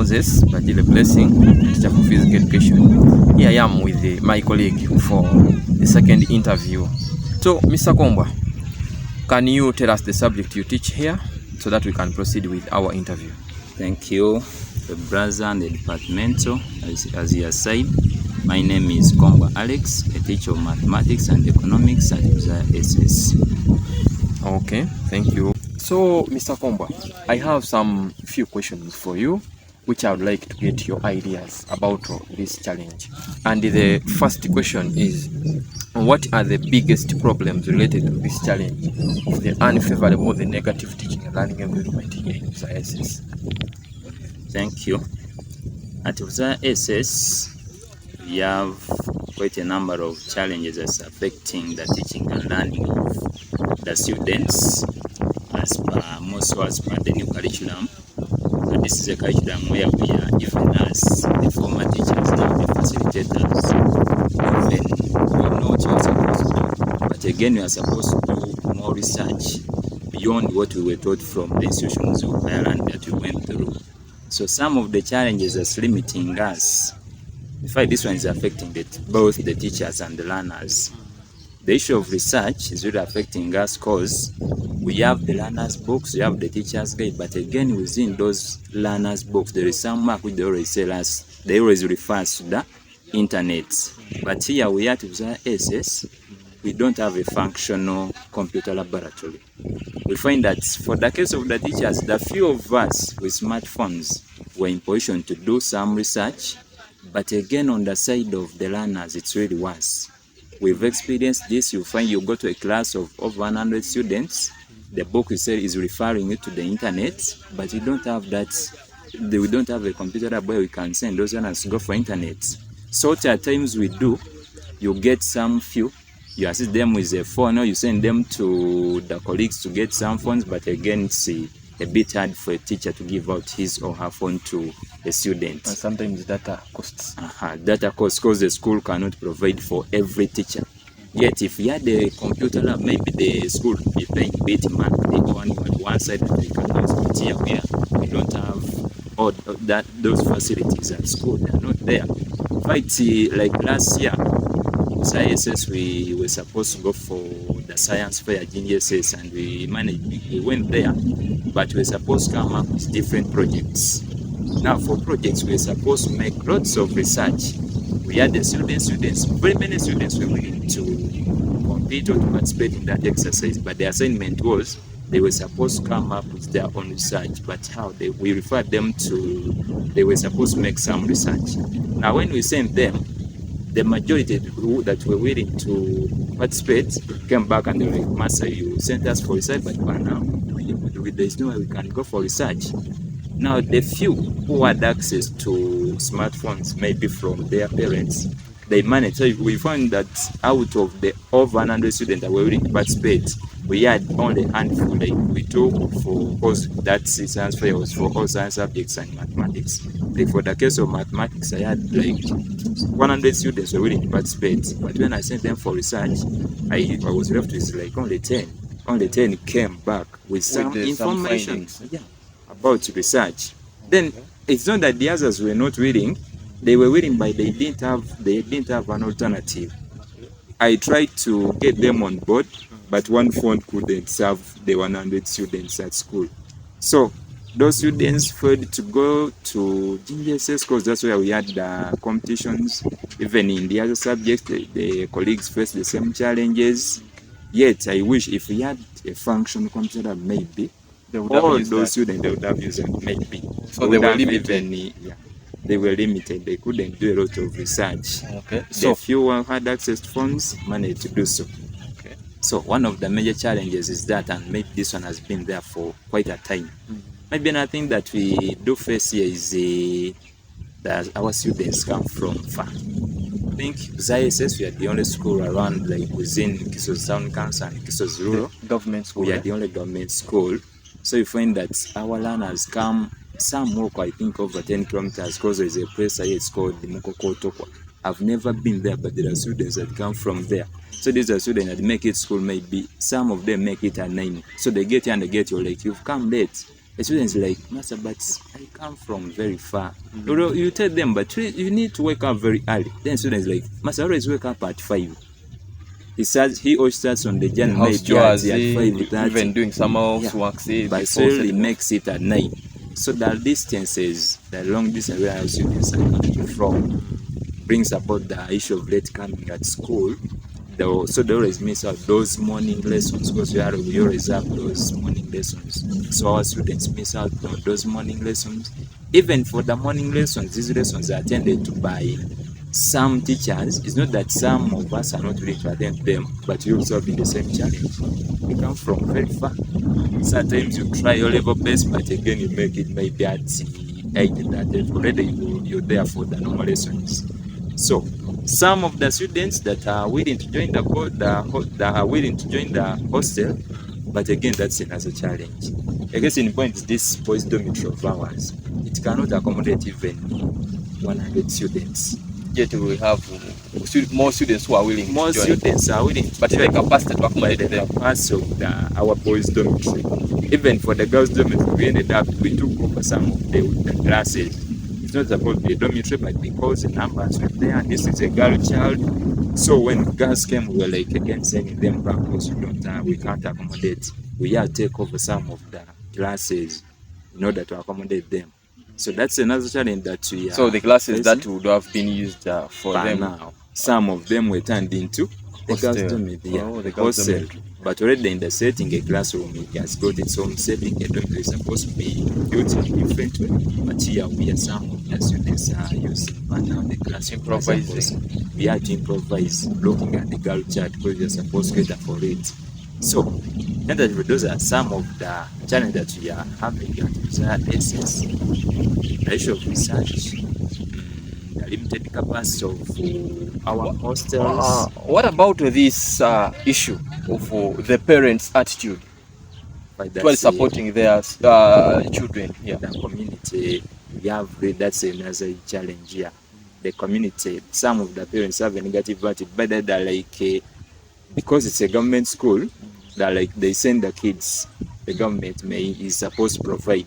Moses Bagiire Blessing, teacher for physical education. Here I am with my colleague for the second interview. So, Mr. Kombwa, can you tell us the subject you teach here so that we can proceed with our interview? Thank you, the brother and the departmental. As you said, my name is Kombwa Alex, a teacher of mathematics and economics at Bagiire SS. Okay, thank you. So, Mr. Kombwa, I have some few questions for you, which I would like to get your ideas about this challenge. And the first question is, what are the biggest problems related to this challenge of the unfavorable or the negative teaching and learning environment here in Bagiire SS? Thank you. At Bagiire SS, we have quite a number of challenges that's affecting the teaching and learning of the students as per the new curriculum. And this is a curriculum where we are, even as the former teachers, now the facilitators, even we know what we are supposed to do. But again, we are supposed to do more research beyond what we were taught from the institutions of Ireland that we went through. So some of the challenges that's limiting us, in fact, this one is affecting both the teachers and the learners. The issue of research is really affecting us because we have the learners' books, we have the teachers' guide, but again, within those learners' books, there is some mark which they always tell us, they always refer to the internet. But here we are at Bagiire SS, we don't have a functional computer laboratory. We find that for the case of the teachers, the few of us with smartphones were in position to do some research, but again, on the side of the learners, it's really worse. We've experienced this. You find you go to a class of over 100 students, the book you say is referring you to the internet, but you don't have that. We don't have a computer lab where we can send those learners to go for internet. So at times we do, you get some few, you assist them with a phone, or you send them to the colleagues to get some phones, but again, it's a bit hard for a teacher to give out his or her phone to a student. And sometimes data costs. Data costs because the school cannot provide for every teacher. Yet if you had a computer lab, maybe the school would be paying a bit money on one side and they can house, but here where we don't have all those facilities at school, they are not there. In fact, like last year, Bagiire SS, we were supposed to go for the science fair at GSS, and we went there, but we were supposed to come up with different projects. Now for projects, we were supposed to make lots of research. We had the students, very many students were willing to compete or to participate in that exercise, but the assignment was they were supposed to come up with their own research, but how we referred them to, they were supposed to make some research. Now when we sent them, the majority that were willing to participate came back and they were like, Master, you sent us for research, but now there's no way we can go for research. Now the few who had access to smartphones, maybe from their parents, they managed. So we found that out of the over 100 students that were willing to participate, we had only a handful. Like we took for, because that science fair was for all science subjects and mathematics. Like for the case of mathematics, I had like 100 students were willing to participate, but when I sent them for research, I was left with like only 10. Only 10 came back with some information about research. Then it's not that the others were not willing; they were willing, but they didn't have an alternative. I tried to get them on board, but one phone couldn't serve the 100 students at school. So those students failed to go to GSS because that's where we had the competitions. Even in the other subjects, the colleagues faced the same challenges. Yet I wish if we had a functional computer, maybe all those students they would have used it, maybe. So they were limited. They were limited. They couldn't do a lot of research. Okay. So few had access to phones managed to do so. Okay. So one of the major challenges is that, and maybe this one has been there for quite a time. Maybe another thing that we do face here is that our students come from far. I think Bagiire SS, we are the only school around, like within Kisos Town Council and Kisos Rural. Government school. We are the only government school. So you find that our learners come, some walk, I think, over 10 kilometers because there is a place here, it's called the Mukokotokwa. I've never been there, but there are students that come from there. So these are students that make it school, maybe some of them make it at 9. So they get here and they get you like, you've come late. the students like, Master, but I come from very far. You tell them, but you need to wake up very early. Then students like, Master, always wake up at 5. He or starts on the journey maybe at 5:30. Even doing some works, but slowly makes it at 9. So the distances, the long distance where our students are coming from, brings about the issue of late coming at school. So they always miss out those morning lessons because we always have those morning lessons. So our students miss out on those morning lessons. Even for the morning lessons, these lessons are attended to by some teachers. It's not that some of us are not willing to attend them, but we also have in the same challenge. We come from very far. Sometimes you try your level best, but again you make it maybe at 8:30. Already you're there for the normal lessons. So some of the students that are willing to join the hostel, but again that's another challenge. I guess in point is this boys' dormitory of ours. It cannot accommodate even 100 students. Yet we have more students who are willing. More to join. Students are willing, but the capacity to accommodate them. Parts of our boys' dormitory. Even for the girls' dormitory, we ended up we took over some of the classes. It's not supposed to be a dormitory, but because the numbers were there, this is a girl child. So when girls came, we were like again sending them back because we can't accommodate. We have to take over some of the classes in order to accommodate them. So that's another challenge that we are. So the classes that would have been used for them now, some of them were turned into the girls' dormitory. The girls' dormitory. But already in the setting, a classroom, it has got its own setting. A dormitory is supposed to be built in a different way. But here we are, some of the students are using the classroom. Improvising. We have to improvise, looking at the girl child because we are supposed to cater for it. So, those are some of the challenges that we are having at the essence. The issue of research, the limited capacity of our hostels. What about this issue of the parents' attitude while supporting their children here? The community, that's another challenge here. The community, some of the parents have a negative attitude, but they're like, because it's a government school, that like they send the kids, the government is supposed to provide.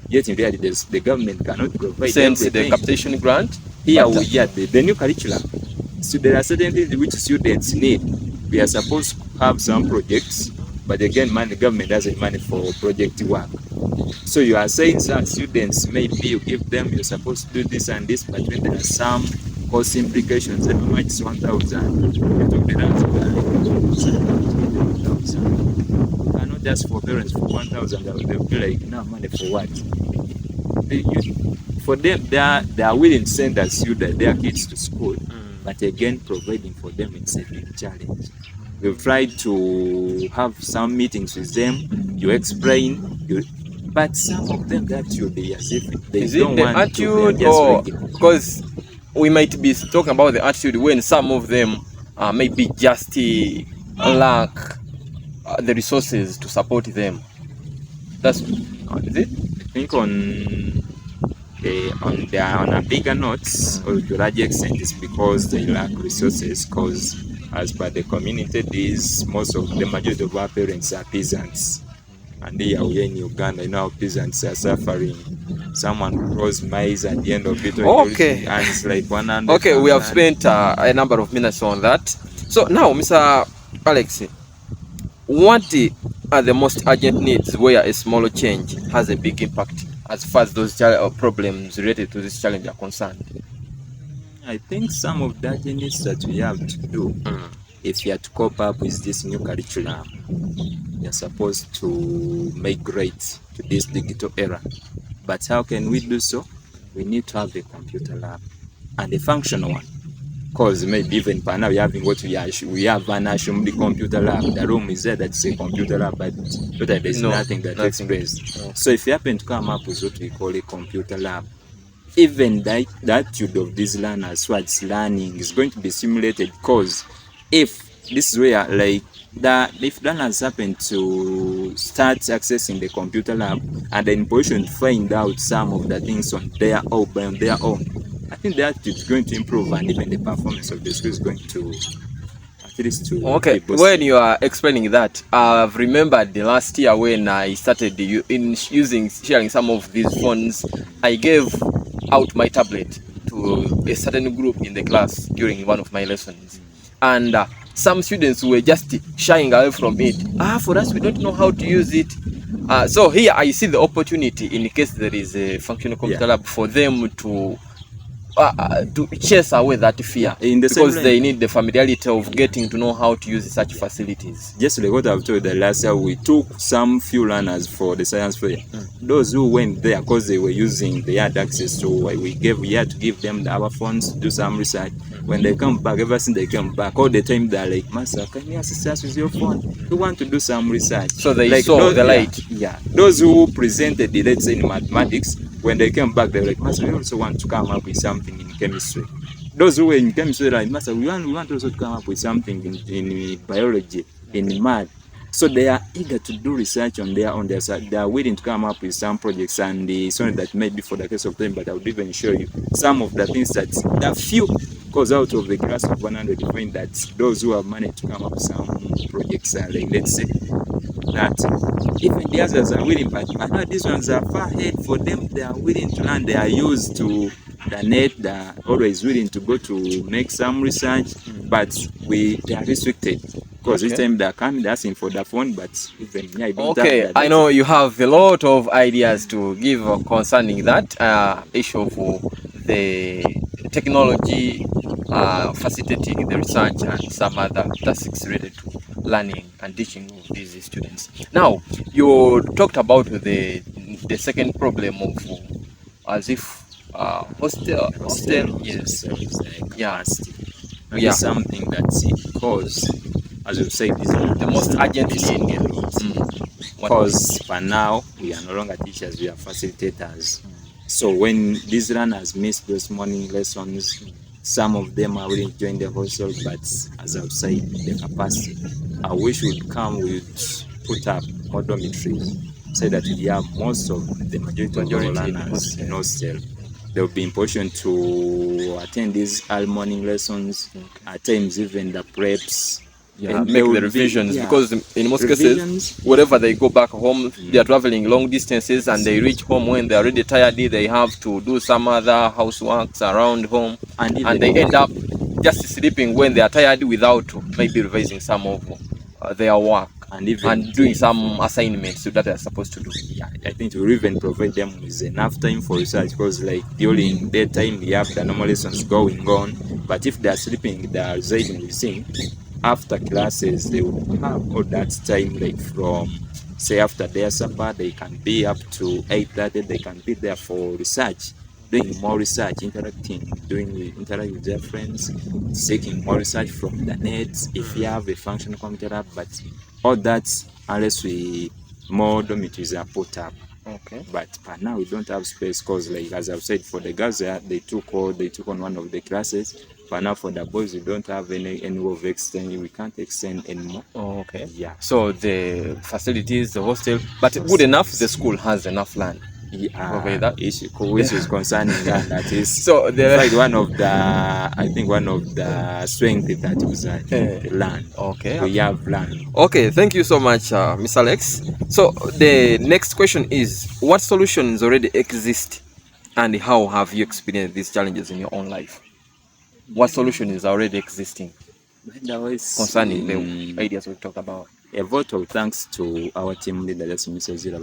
Yet in reality, the government cannot provide. Since the capitation grant, here we get the new curriculum. So there are certain things which students need. We are supposed to have some projects, but again, the government doesn't money for project work. So you are saying that students, maybe you give them, you're supposed to do this and this, but when there are some cost implications, and how much is 1,000? You talk cannot just for parents for 1,000, they'll be like, no money for what? For them, they are willing to send their kids to school, but again, providing for them is a big challenge. We've tried to have some meetings with them, you explain, but some of them that you be as if they don't want attitude to, or because we might be talking about the attitude when some of them maybe just lack the resources to support them. That's is it? I think on a bigger note, or to a large extent, is because they lack resources. Because as per the community, the majority of our parents are peasants, and here we are in Uganda. You know how peasants are suffering. Someone grows maize at the end of it. Okay. And it's like 100. Okay, we have spent a number of minutes on that. So now, Mr. Alex, what are the most urgent needs where a small change has a big impact as far as those problems related to this challenge are concerned? I think some of the needs that we have to do, if you are to cope up with this new curriculum, you are supposed to migrate to this digital era. But how can we do so? We need to have a computer lab, and a functional one. Because maybe even by now we have an assumed computer lab. The room is there, that's a computer lab, but there's nothing that takes place. No. So if you happen to come up with what we call a computer lab, even the attitude of these learners towards learning is going to be simulated. Because if this is where if learners happen to start accessing the computer lab and in position to find out some of the things on their own, I think the attitude is going to improve, and even the performance of the school is going to at least to Okay, when you are explaining that, I've remembered the last year when I started sharing some of these phones. I gave out my tablet to a certain group in the class during one of my lessons, and some students were just shying away from it. For us, we don't know how to use it. So here I see the opportunity in case there is a functional computer lab for them to chase away that fear, because they need the familiarity of getting to know how to use such facilities. Just like what I've told you, last year we took some few learners for the science fair. Those who went there because they had access to, we had to give them our phones to do some research. When they come back, ever since they came back, all the time they're like, Master, can you assist us with your phone? We want to do some research. So they saw the light. Yeah. Those who presented the, let's say, in mathematics, when they came back, they were like, Master, we also want to come up with something in chemistry. Those who were in chemistry, like, Master, we want also to come up with something in biology, in math. So they are eager to do research on their side. They are willing to come up with some projects, and it's only that maybe for the case of time, but I would even show you some of the things that there are few, because out of the class of 100, you find that those who have managed to come up with some projects are like, let's say, that even the others are willing, but I know these ones are far ahead for them. They are willing to learn. They are used to the net. They are always willing to go to make some research, but they are restricted. Because this time they're coming, they're asking for the phone, but even I don't have that. I know you have a lot of ideas to give concerning that issue of the technology facilitating the research and some other tasks related to learning and teaching of these students. Now, you talked about the second problem of as if hostel yes, yeah. It's something that's cause, as you say, this is the most urgent thing. Because for now we are no longer teachers, we are facilitators. So when these learners miss those morning lessons, some of them are willing to join the hostel, but as I've said, the capacity, I wish would come with put up more dormitories, so that we have most of the majority of our learners in hostel. They will be in position to attend these early morning lessons, at times even the preps. And make the revisions, because in most cases, wherever they go back home, they are traveling long distances, and they reach home when they are already tired. They have to do some other houseworks around home, and they end up just sleeping when they are tired without maybe revising some of their work and doing some assignments that they are supposed to do. I think we even provide them with enough time for research, because like during daytime we have the normal lessons going on, but if they are sleeping, they are residing within. After classes, they will have all that time, like from, say, after their supper, they can be up to 8:30, they can be there for research, doing more research, interacting with their friends, seeking more research from the net, if you have a functional computer lab, but all that, unless more dormitories are put up. But for now, we don't have space, because, like, as I've said, for the girls, they took on one of the classes. But now for the boys, we don't have any of extending. We can't extend anymore. So the facilities, the hostel, but good enough, the school has enough land. That issue, which is concerning land. That is so one of the strengths that was the land. We have land. Okay, thank you so much, Mr. Alex. So the next question is, what solutions already exist, and how have you experienced these challenges in your own life? What solution is already existing concerning the ideas we talked about? A vote of thanks to our team leader, that's Mr. Bagiire,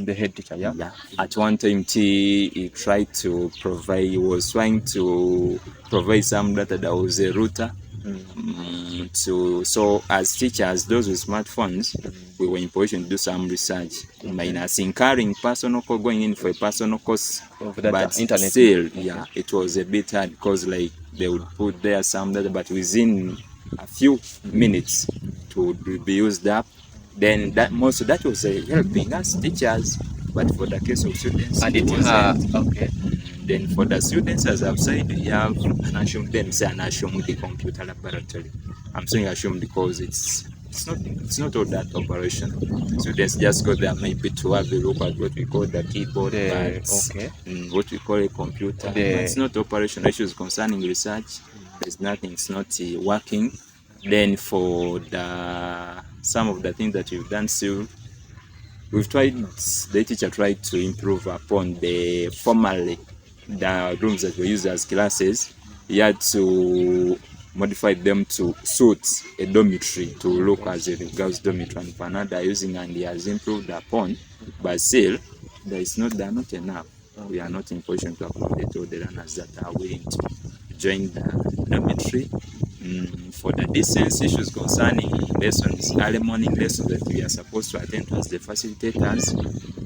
the head teacher. At one time, he was trying to provide some data that was a router. So as teachers, those with smartphones, we were in position to do some research, minus incurring personal cost, going in for a personal cost, but internet. Still, it was a bit hard, because like they would put there some data, but within a few minutes to be used up. Then that was helping us teachers, but for the case of students, it wasn't. Then for the students, as I've said, we have an assumed the computer laboratory. I'm saying assumed because it's not all that operational. Students just go there maybe to have a look at what we call the keyboard, what we call a computer. It's not operational issues concerning research. There's nothing, it's not working. Then for some of the things that we've done, still the teacher tried to improve upon the rooms that were used as classes. He had to modify them to suit a dormitory, to look as a girls' dormitory and Panada using, and he has improved upon, but still they are not enough. We are not in position to accommodate all the learners that are willing to join the dormitory. For the distance issues concerning lessons, early morning lessons that we are supposed to attend as the facilitators,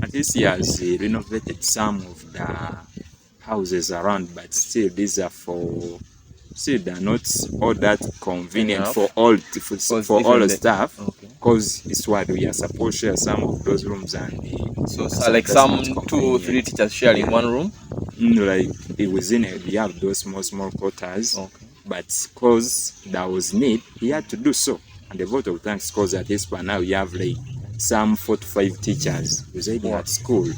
at least he has renovated some of the houses around, but still these are they are not all that convenient for all the staff, because it's what we are supposed to share some of those rooms, and so like some 2-3 teachers sharing one room. Like within it, we have those small quarters. But because there was need, he had to do so. And the vote of thanks, because at this point now we have like some 4 to 5 teachers residing at school.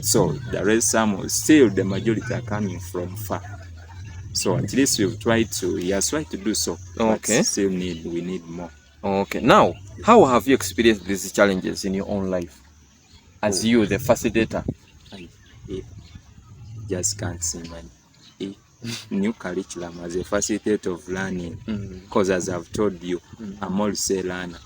So there is still the majority are coming from far. So at least he has tried to do so. But still we need more. Okay. Now, how have you experienced these challenges in your own life? As you, the facilitator? I just can't see, man. New curriculum as a facilitator of learning, because as I've told you, I'm also a learner.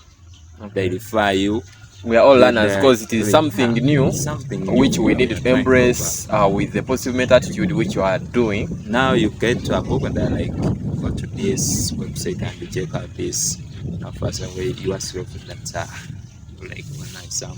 They refer you. We are all learners, because it is something new which we need to embrace with the positive mental attitude which you are doing. Now you get to a point that like go to this website and you check out this first way you are that like some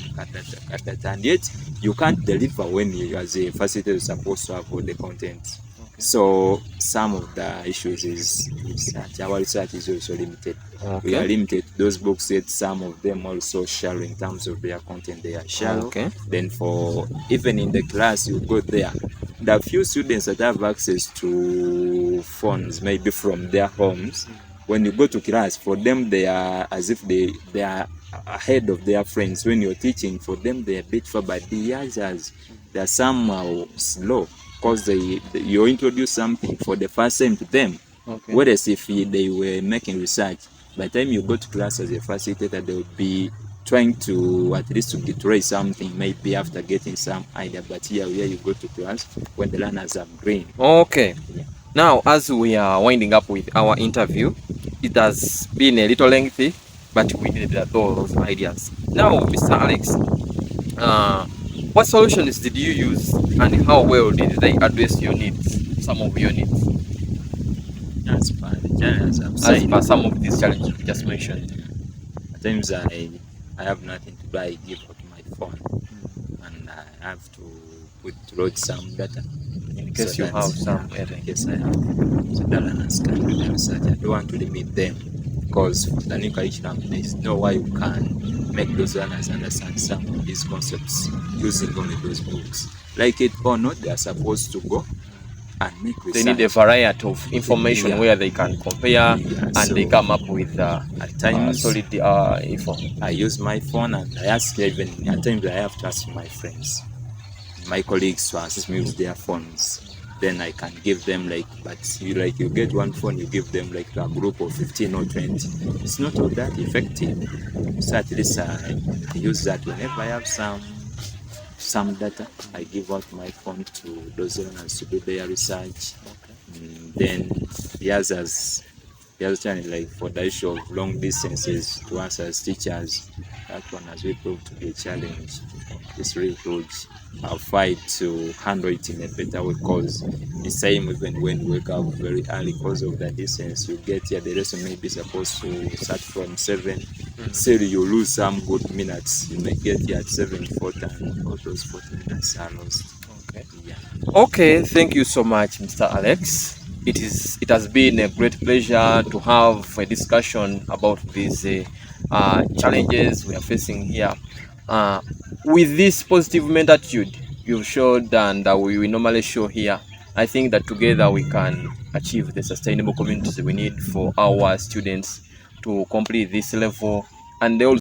and yet you can't deliver when you as a facilitator supposed to have all the content. So some of the issues is research. Our research is also limited. We are limited to those books that some of them also shallow in terms of their content. They are shallow. Then for even in the class you go there, the few students that have access to phones maybe from their homes, when you go to class, for them they are as if they are ahead of their friends. When you're teaching, for them they are a bit far, but the others they are somehow slow, because you introduce something for the first time to them. Whereas if they were making research, by the time you go to class as a facilitator, they will be trying to at least to iterate something, maybe after getting some idea. But here you go to class when the learners are green. Now, as we are winding up with our interview, it has been a little lengthy, but we needed those ideas. Now, Mr. Alex, what solutions did you use, and how well did they address your needs, some of your needs? As per some of these challenges we just mentioned. At times I have nothing to buy, give out my phone, and I have to load some data. In case you have some error. Yes, I have. So that learners can do their research. I don't want to limit them, because for the new curriculum, there is no way you can make those learners understand some of these concepts using only those books. Like it or not, they are supposed to go and make research. They need a variety of information where they can compare, and so they come up with at times solid info. I use my phone, and I ask, even at times I have to ask my friends, my colleagues, to assist me with their phones. Then I can give them but you get one phone, you give them like a group of 15 or 20. It's not all that effective. So at least I use that whenever I have some data. I give out my phone to those learners to do their research. Then the other challenge, like for the issue of long distances, to us as teachers, that one has really proved to be a challenge. It's really huge. I'll fight to handle it in a better way, because the same even when you wake up very early because of the distance, you get here, the lesson may be supposed to start from 7. Still you lose some good minutes. You may get here at 7:40, and all those 40 minutes are lost. Okay, thank you so much, Mr. Alex. It has been a great pleasure to have a discussion about these challenges we are facing here. With this positive mental attitude you've showed, and we will normally show here, I think that together we can achieve the sustainable communities we need for our students to complete this level, and they also